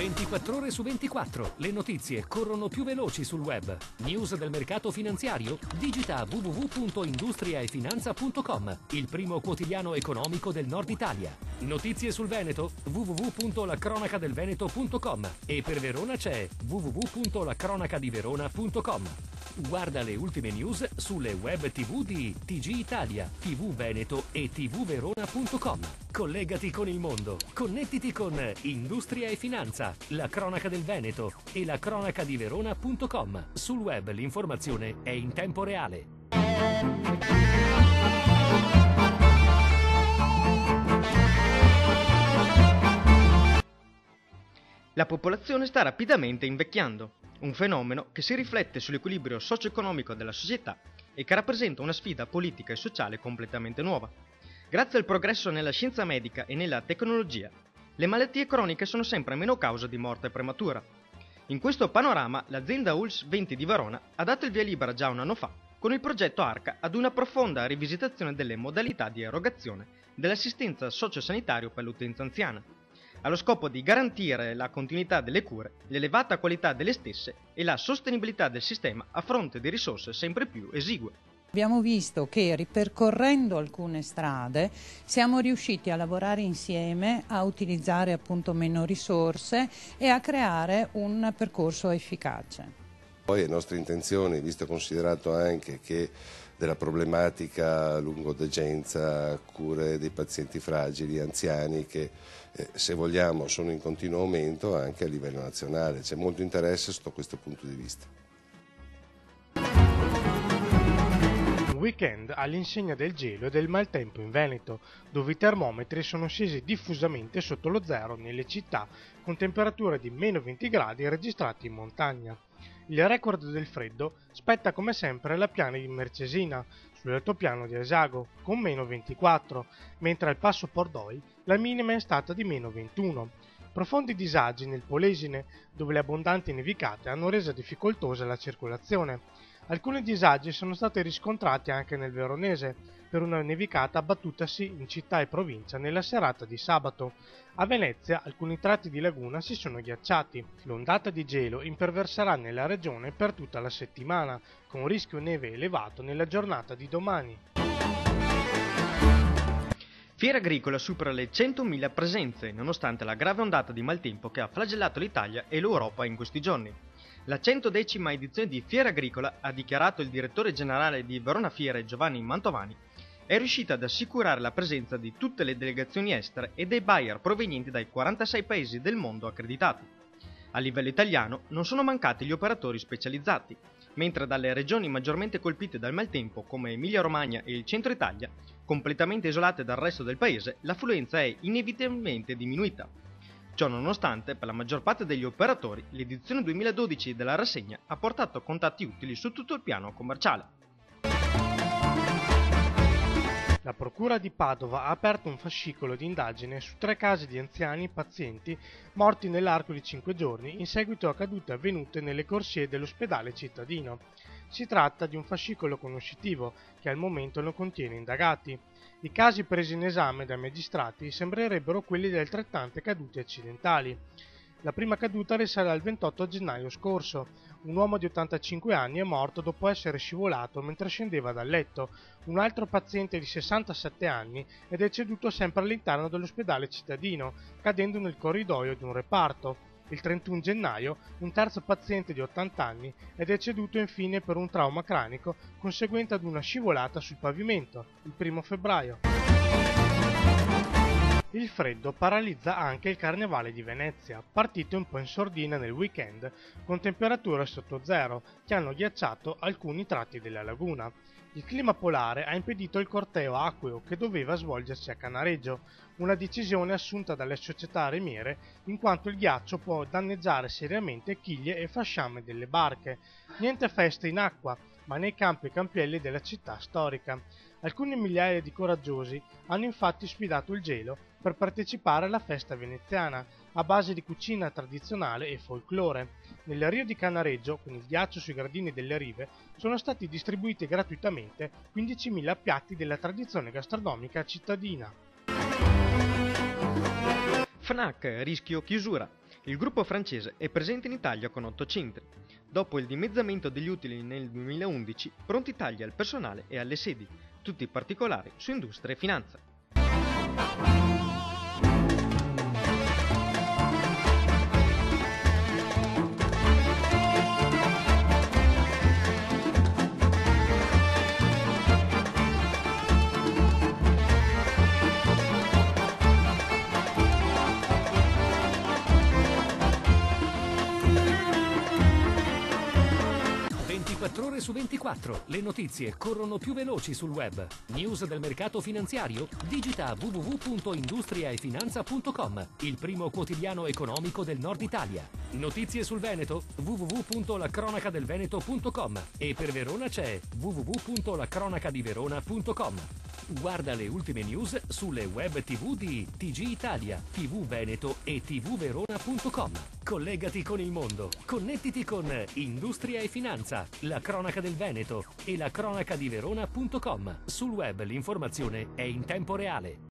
24 ore su 24. Le notizie corrono più veloci sul web. News del mercato finanziario? Digita www.industriaefinanza.com, il primo quotidiano economico del Nord Italia. Notizie sul Veneto? www.lacronacadelveneto.com, e per Verona c'è www.lacronacadiverona.com. Guarda le ultime news sulle web TV di TG Italia, TV Veneto e tvverona.com. Collegati con il mondo. Connettiti con Industria e Finanza, la cronaca del Veneto e la cronacadiverona.com. Sul web l'informazione è in tempo reale. La popolazione sta rapidamente invecchiando, un fenomeno che si riflette sull'equilibrio socio-economico della società e che rappresenta una sfida politica e sociale completamente nuova. Grazie al progresso nella scienza medica e nella tecnologia, le malattie croniche sono sempre meno causa di morte prematura. In questo panorama, l'azienda ULSS 20 di Verona ha dato il via libera già un anno fa con il progetto ARCA ad una profonda rivisitazione delle modalità di erogazione dell'assistenza sociosanitaria per l'utenza anziana, allo scopo di garantire la continuità delle cure, l'elevata qualità delle stesse e la sostenibilità del sistema a fronte di risorse sempre più esigue. Abbiamo visto che ripercorrendo alcune strade siamo riusciti a lavorare insieme, a utilizzare appunto meno risorse e a creare un percorso efficace. Poi è nostra intenzione, visto e considerato anche che della problematica lungodegenza, cure dei pazienti fragili, anziani, che se vogliamo sono in continuo aumento anche a livello nazionale. C'è molto interesse sotto questo punto di vista. Un weekend all'insegna del gelo e del maltempo in Veneto, dove i termometri sono scesi diffusamente sotto lo zero nelle città, con temperature di meno 20 gradi registrati in montagna. Il record del freddo spetta come sempre alla piana di Mercesina, sull'altopiano di Asago, con meno 24, mentre al passo Pordoi la minima è stata di meno 21. Profondi disagi nel Polesine, dove le abbondanti nevicate hanno reso difficoltosa la circolazione. Alcuni disagi sono stati riscontrati anche nel Veronese, per una nevicata abbattutasi in città e provincia nella serata di sabato. A Venezia alcuni tratti di laguna si sono ghiacciati. L'ondata di gelo imperverserà nella regione per tutta la settimana, con rischio neve elevato nella giornata di domani. Fiera Agricola supera le 100.000 presenze, nonostante la grave ondata di maltempo che ha flagellato l'Italia e l'Europa in questi giorni. La 110ª edizione di Fiera Agricola, ha dichiarato il direttore generale di Verona Fiere Giovanni Mantovani, è riuscita ad assicurare la presenza di tutte le delegazioni estere e dei buyer provenienti dai 46 paesi del mondo accreditati. A livello italiano non sono mancati gli operatori specializzati, mentre dalle regioni maggiormente colpite dal maltempo come Emilia-Romagna e il centro Italia, completamente isolate dal resto del paese, l'affluenza è inevitabilmente diminuita. Ciò nonostante, per la maggior parte degli operatori, l'edizione 2012 della rassegna ha portato contatti utili su tutto il piano commerciale. La Procura di Padova ha aperto un fascicolo di indagine su 3 casi di anziani pazienti morti nell'arco di 5 giorni in seguito a cadute avvenute nelle corsie dell'ospedale cittadino. Si tratta di un fascicolo conoscitivo che al momento non contiene indagati. I casi presi in esame dai magistrati sembrerebbero quelli di altrettante cadute accidentali. La prima caduta risale al 28 gennaio scorso. Un uomo di 85 anni è morto dopo essere scivolato mentre scendeva dal letto. Un altro paziente di 67 anni è deceduto sempre all'interno dell'ospedale cittadino, cadendo nel corridoio di un reparto. Il 31 gennaio un terzo paziente di 80 anni è deceduto infine per un trauma cranico conseguente ad una scivolata sul pavimento, il 1 febbraio. Il freddo paralizza anche il Carnevale di Venezia, partito un po' in sordina nel weekend, con temperature sotto zero che hanno ghiacciato alcuni tratti della laguna. Il clima polare ha impedito il corteo acqueo che doveva svolgersi a Canareggio, una decisione assunta dalle società remiere in quanto il ghiaccio può danneggiare seriamente chiglie e fasciame delle barche. Niente feste in acqua, ma nei campi e campielli della città storica. Alcune migliaia di coraggiosi hanno infatti sfidato il gelo per partecipare alla festa veneziana, a base di cucina tradizionale e folklore. Nel Rio di Canareggio, con il ghiaccio sui gradini delle rive, sono stati distribuiti gratuitamente 15.000 piatti della tradizione gastronomica cittadina. Fnac, rischio chiusura. Il gruppo francese è presente in Italia con 8 centri. Dopo il dimezzamento degli utili nel 2011, pronti tagli al personale e alle sedi, tutti particolari su industria e finanza. Ore su 24, le notizie corrono più veloci sul web. News del mercato finanziario? Digita www.industriaefinanza.com, il primo quotidiano economico del Nord Italia. Notizie sul Veneto? www.lacronacadelveneto.com e per Verona c'è www.lacronacadiverona.com. Guarda le ultime news sulle web TV di TG Italia, TV Veneto e tvverona.com. Collegati con il mondo. Connettiti con Industria e Finanza, la cronaca del Veneto e la cronaca di Verona.com. Sul web l'informazione è in tempo reale.